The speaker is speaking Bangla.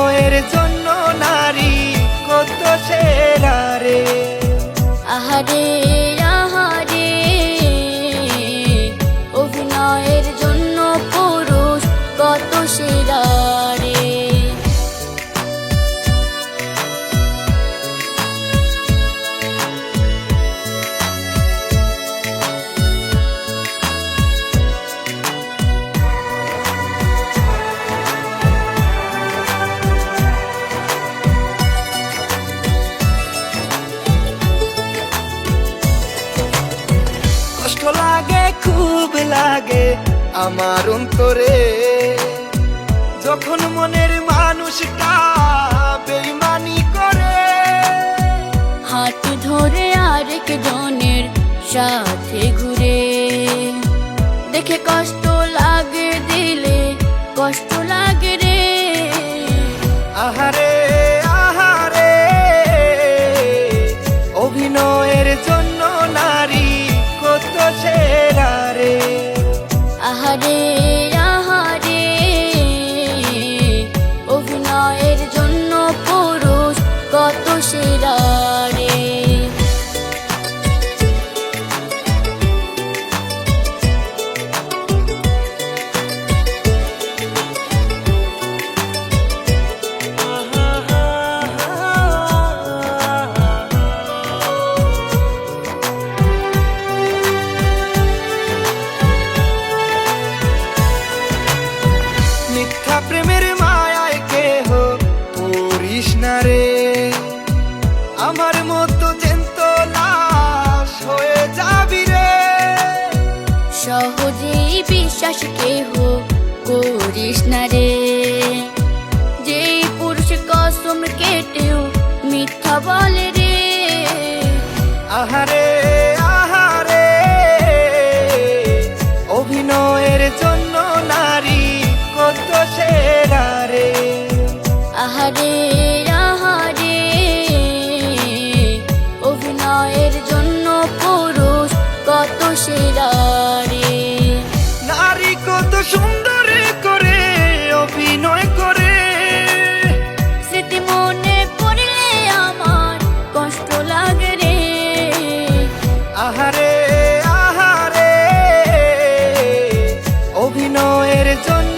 অভিনয়ের জন্য নারী কত সেরা রে। আহারে আহারে, অভিনয়ের জন্য পুরুষ কত সেরা রে। কষ্ট লাগে, খুব লাগে আমার অন্তরে, যখন মনের মানুষটা বেইমানি করে। হাত ধরে আরেক জনের সাথে ঘুরে, দেখে কষ্ট লাগে দিলে, কষ্ট লাগে রে। আহারে আহারে, অভিনয়ের জন্য নারী কত সেরা রে। আহারে আহারে, অভিনয়ের জন্য পুরুষ কত সেরা রে। মিথ্যা প্রেমের মায়ায় কেহ পড়িস না রে, আমার মতো জ্যান্ত লাশ হয়ে যাবি রে। সহজেই বিশ্বাস কেহ করিস না রে, যেই পুরুষ কসম কেটেও মিথ্যা বলে রে। আহারে আহারে, অভিনয়ের জন্য নারী কত সেরা রে। আহারে আহারে, অভিনয়ের জন্য পুরুষ কত সেরা রে। নারী কত সুন্দর করে অভিনয় করে, স্মৃতি মনে পড়লে আমার কষ্ট লাগে রে। আহারে আহারে, অভিনয়ের জন্য